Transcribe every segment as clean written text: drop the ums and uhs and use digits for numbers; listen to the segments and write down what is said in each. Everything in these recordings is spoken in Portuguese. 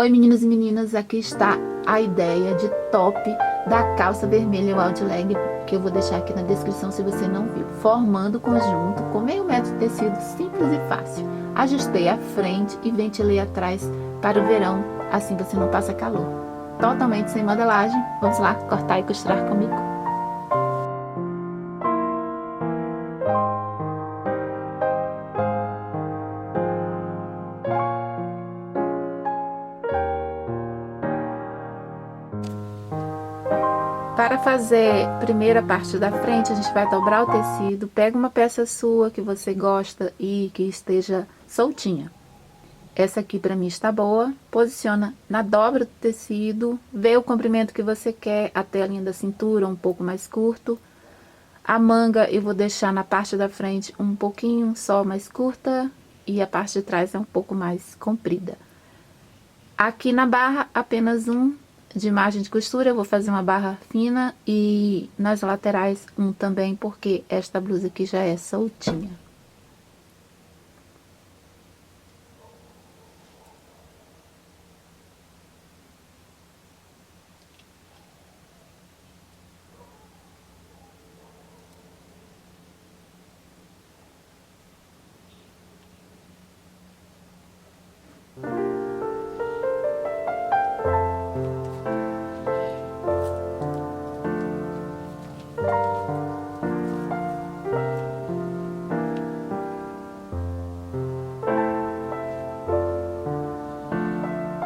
Oi meninos e meninas, aqui está a ideia de top da calça vermelha wide leg, que eu vou deixar aqui na descrição se você não viu. Formando o conjunto com meio metro de tecido simples e fácil. Ajustei a frente e ventilei atrás para o verão, assim você não passa calor. Totalmente sem modelagem. Vamos lá cortar e costurar comigo. Para fazer a primeira parte da frente, a gente vai dobrar o tecido. Pega uma peça sua que você gosta e que esteja soltinha. Essa aqui para mim está boa. Posiciona na dobra do tecido, vê o comprimento que você quer, até a linha da cintura, um pouco mais curto. A manga eu vou deixar na parte da frente um pouquinho só mais curta e a parte de trás é um pouco mais comprida. Aqui na barra, apenas um de margem de costura, eu vou fazer uma barra fina e nas laterais um também, porque esta blusa aqui já é soltinha.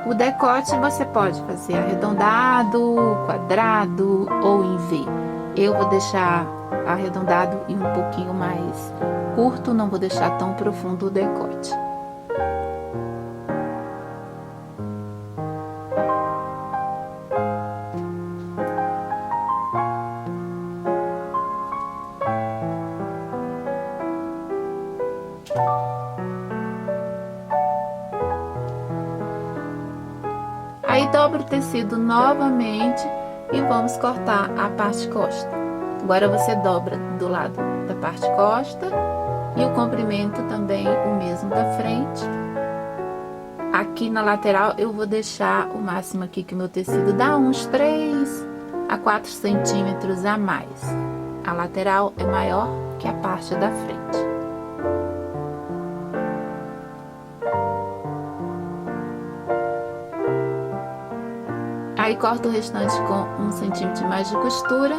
O decote você pode fazer arredondado, quadrado ou em V. Eu vou deixar arredondado e um pouquinho mais curto, não vou deixar tão profundo o decote. Aí dobra o tecido novamente e vamos cortar a parte costa. Agora você dobra do lado da parte costa e o comprimento também o mesmo da frente. Aqui na lateral eu vou deixar o máximo aqui que o meu tecido dá uns 3 a 4 centímetros a mais. A lateral é maior que a parte da frente. Aí corto o restante com 1 centímetro mais de costura.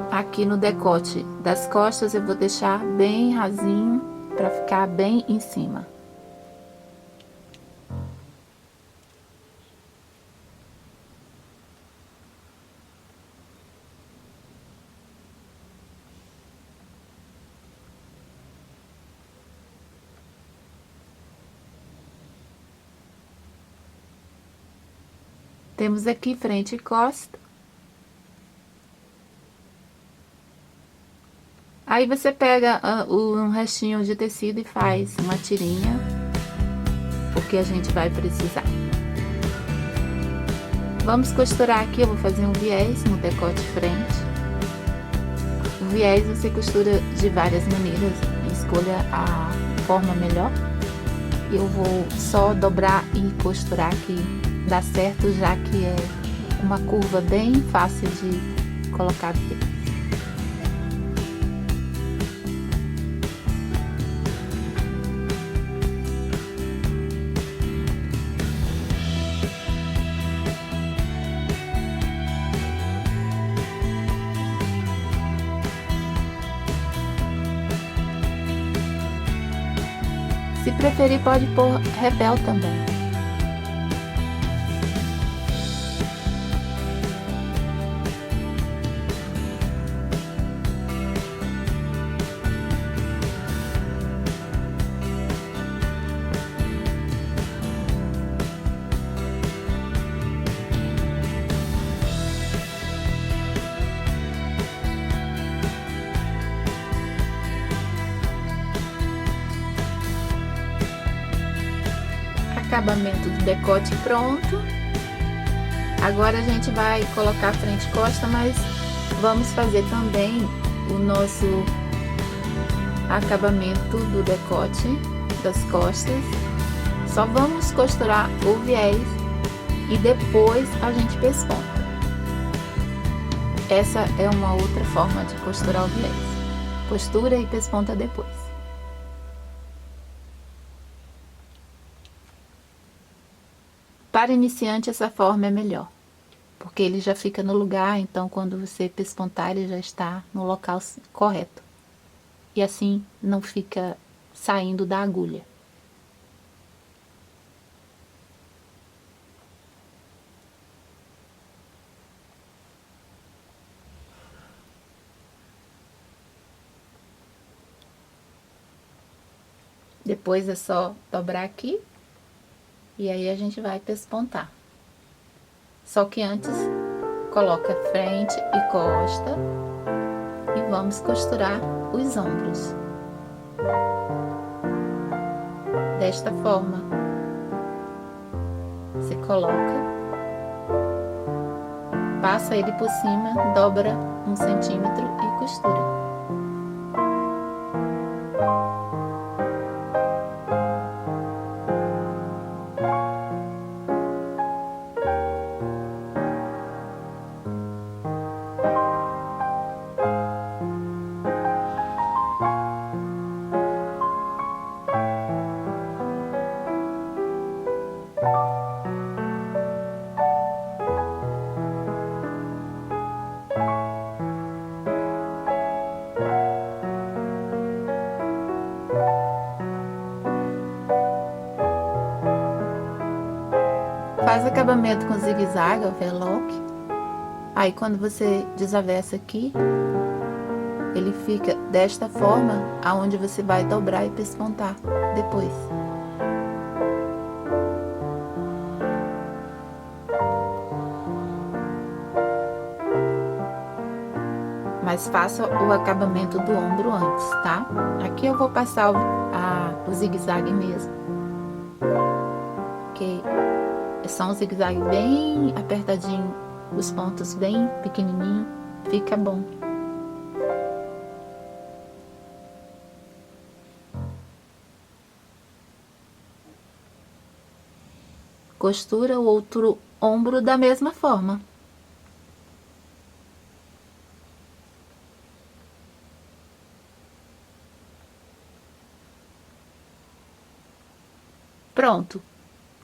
Aqui no decote das costas eu vou deixar bem rasinho para ficar bem em cima. Temos aqui frente e costa. Aí você pega um restinho de tecido e faz uma tirinha, porque a gente vai precisar. Vamos costurar aqui, eu vou fazer um viés no decote frente. O viés você costura de várias maneiras, escolha a forma melhor. Eu vou só dobrar e costurar aqui. Dá certo, já que é uma curva bem fácil de colocar dentro. Se preferir, pode pôr rebel também. Acabamento do decote pronto. Agora a gente vai colocar frente e costa, mas vamos fazer também o nosso acabamento do decote das costas. Só vamos costurar o viés e depois a gente pesponta. Essa é uma outra forma de costurar o viés. Costura e pesponta depois. Para iniciante, essa forma é melhor, porque ele já fica no lugar, então quando você pespontar, ele já está no local correto. E assim não fica saindo da agulha. Depois é só dobrar aqui e aí a gente vai pespontar. Só que antes coloca frente e costa e vamos costurar os ombros. Desta forma, você coloca, passa ele por cima, dobra 1 centímetro e costura. Faz acabamento com zigue-zague, overlock. Aí quando você desavessa aqui, ele fica desta forma, aonde você vai dobrar e pespontar depois. Mas faça o acabamento do ombro antes, tá? Aqui eu vou passar o zigue-zague mesmo, porque são um zigue-zague bem apertadinho, os pontos bem pequenininho, fica bom. Costura o outro ombro da mesma forma. Pronto,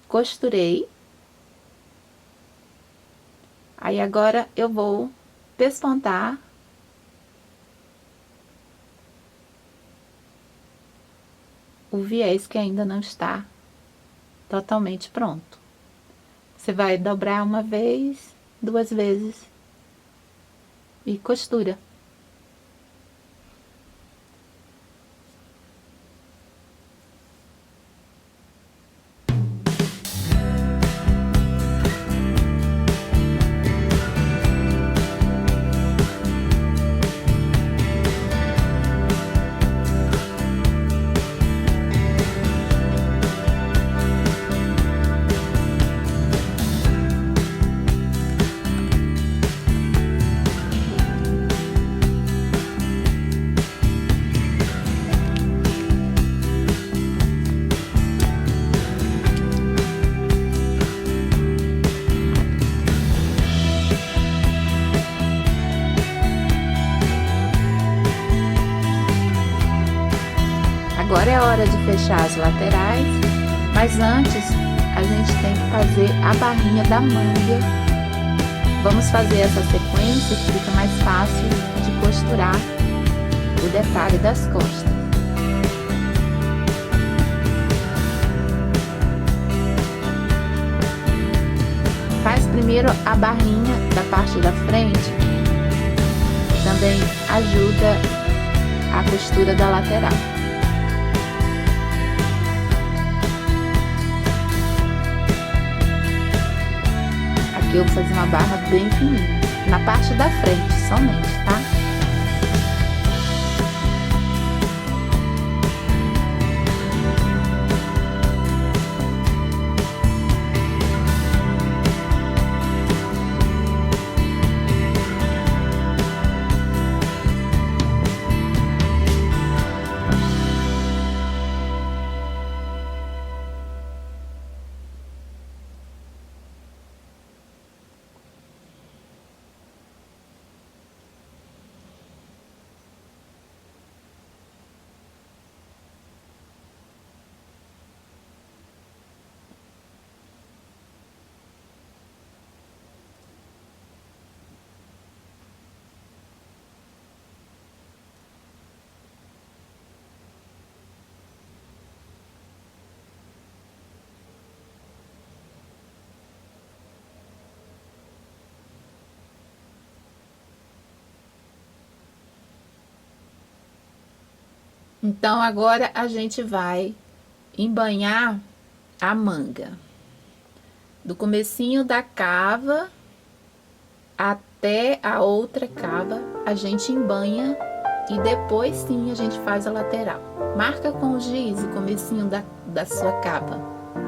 costurei. Aí agora eu vou pespontar o viés que ainda não está totalmente pronto. Você vai dobrar uma vez, 2 vezes e costura. Agora é hora de fechar as laterais, mas antes a gente tem que fazer a barrinha da manga. Vamos fazer essa sequência que fica mais fácil de costurar o detalhe das costas. Faz primeiro a barrinha da parte da frente, também ajuda a costura da lateral. Aqui eu vou fazer uma barra bem fininha, na parte da frente somente, tá? Então agora a gente vai embanhar a manga do comecinho da cava até a outra cava, a gente embanha e depois sim a gente faz a lateral. Marca com o giz o comecinho da sua cava,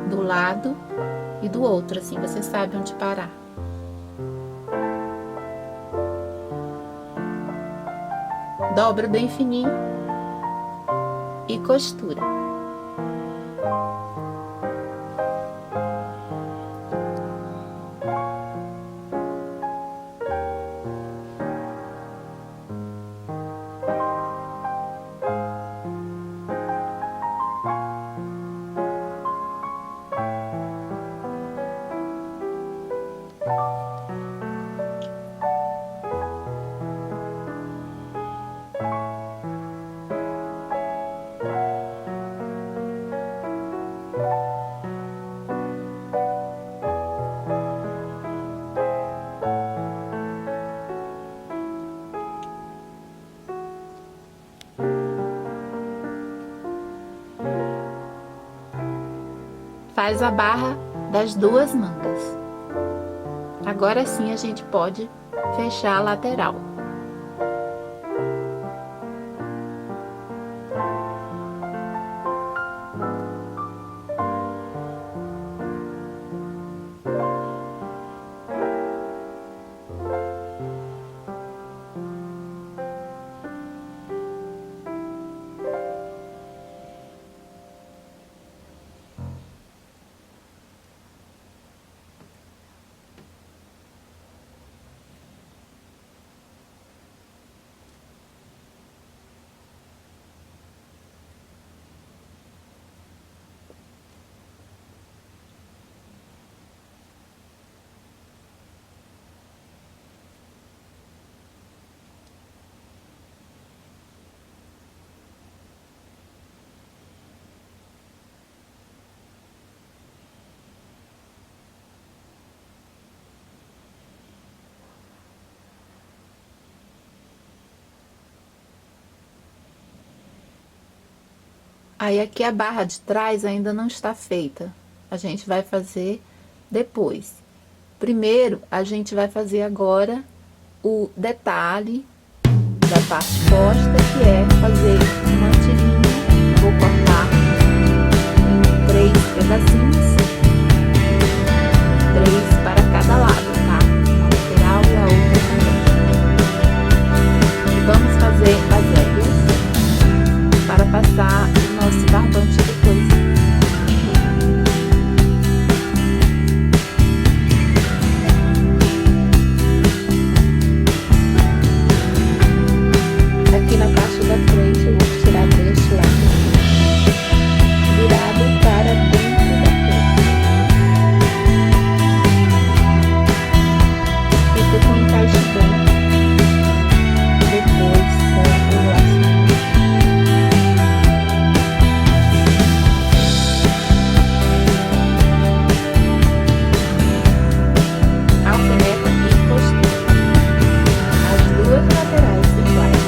do lado e do outro, assim você sabe onde parar. Dobra bem fininho e costura. Faz a barra das duas mangas. Agora sim a gente pode fechar a lateral. Aí aqui a barra de trás ainda não está feita. A gente vai fazer depois. Primeiro, a gente vai fazer agora o detalhe da parte posta, que é fazer uma tirinha. Vou cortar em 3 pedacinhos, 3 para cada lado, tá? Uma lateral e a outra também. E vamos fazer as hélices para passar o nosso barbante depois. Aqui na parte da frente eu vou tirar deste lado, virado para dentro da peça. Fica com um encaixe bom, depois com o laço. Alfineta e costura as duas laterais iguais.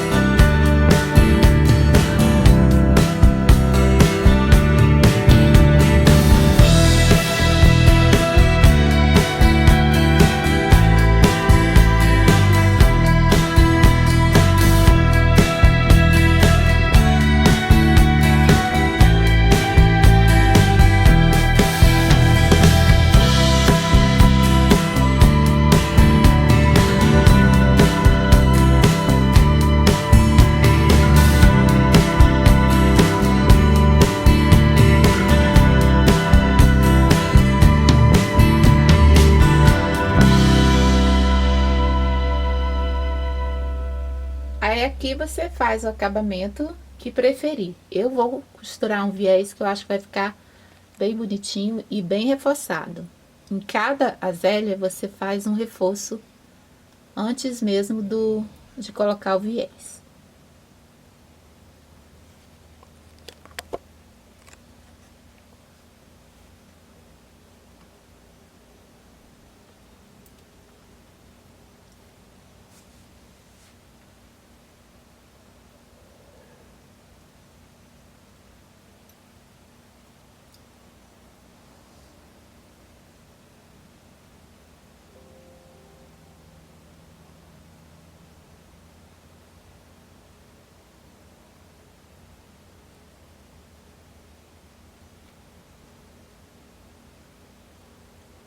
Aí aqui você faz o acabamento que preferir. Eu vou costurar um viés que eu acho que vai ficar bem bonitinho e bem reforçado. Em cada azélia você faz um reforço antes mesmo de colocar o viés.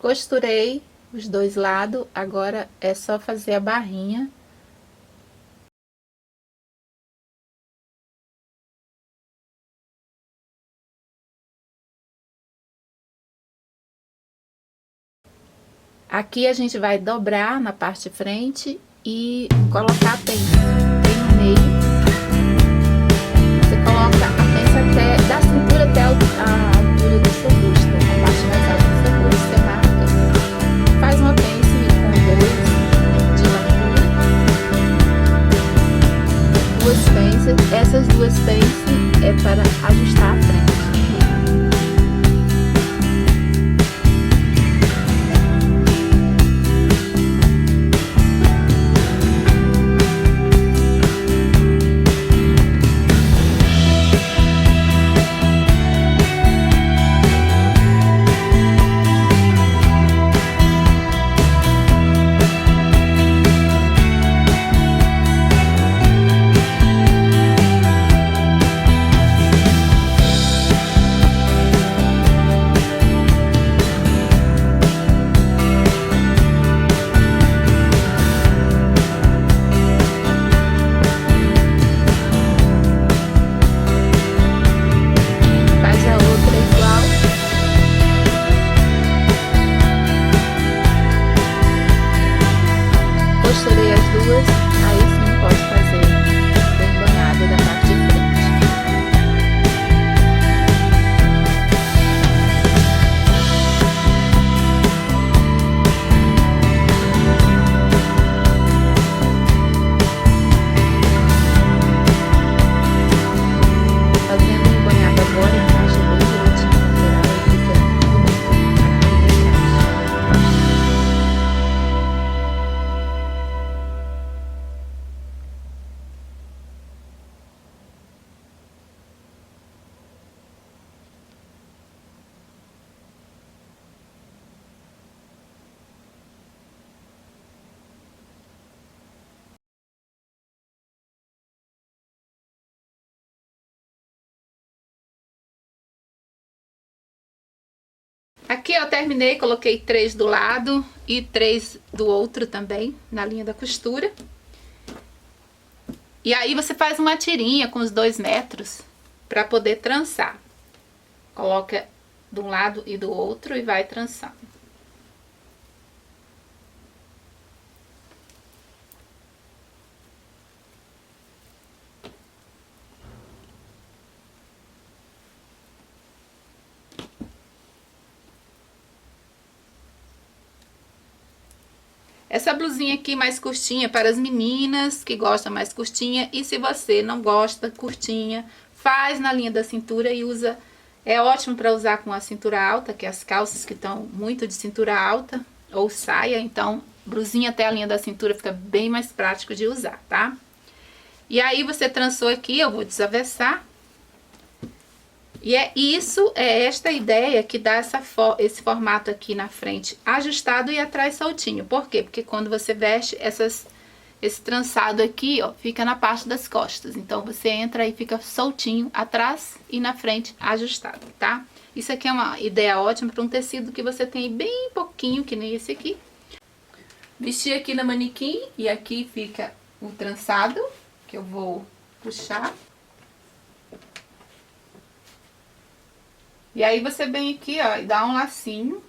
Costurei os dois lados, agora é só fazer a barrinha. Aqui a gente vai dobrar na parte de frente e colocar a pence bem no meio. Você coloca a pence até da cintura até a altura do seu busto, a parte mais alta do seu busto, você marca. Faz uma pence com dois de largura, duas pences. Essas duas pences é para ajustar a frente. Costurei as duas, aí sim pode fazer bem banhada da parte de frente. Fazendo um banhado agora, encaixa bem direitinho na lateral e fica bonito aqui no encaixe. Aqui eu terminei, coloquei 3 do lado e 3 do outro também, na linha da costura. E aí você faz uma tirinha com os 2 metros para poder trançar. Coloca de um lado e do outro e vai trançando. Essa blusinha aqui mais curtinha para as meninas que gostam mais curtinha. E se você não gosta curtinha, faz na linha da cintura e usa. É ótimo para usar com a cintura alta, que é as calças que estão muito de cintura alta, ou saia. Então, blusinha até a linha da cintura fica bem mais prático de usar, tá? E aí você trançou aqui, eu vou desaversar. E é esta ideia que dá esse formato aqui na frente ajustado e atrás soltinho. Por quê? Porque quando você veste esse trançado aqui, ó, fica na parte das costas. Então você entra e fica soltinho atrás e na frente ajustado, tá? Isso aqui é uma ideia ótima para um tecido que você tem bem pouquinho, que nem esse aqui. Vesti aqui na manequim e aqui fica o trançado, que eu vou puxar. E aí você vem aqui, ó, e dá um lacinho.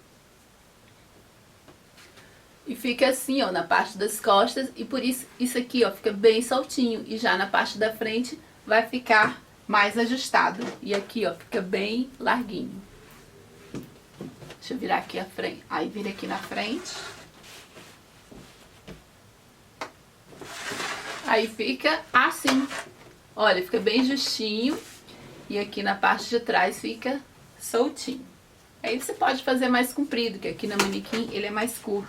E fica assim, ó, na parte das costas. E por isso, isso aqui, ó, fica bem soltinho. E já na parte da frente vai ficar mais ajustado. E aqui, ó, fica bem larguinho. Deixa eu virar aqui a frente. Aí vira aqui na frente. Aí fica assim. Olha, fica bem justinho. E aqui na parte de trás fica soltinho. Aí você pode fazer mais comprido, que aqui na manequim ele é mais curto.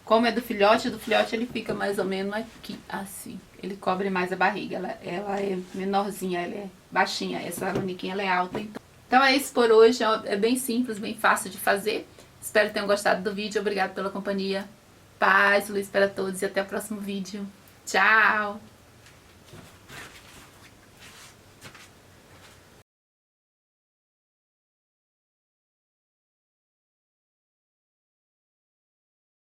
Como é do filhote ele fica mais ou menos aqui, assim. Ele cobre mais a barriga, ela é menorzinha, ela é baixinha. Essa manequim ela é alta, então é isso por hoje. É bem simples, bem fácil de fazer. Espero que tenham gostado do vídeo. Obrigada pela companhia. Paz, luz para todos e até o próximo vídeo. Tchau!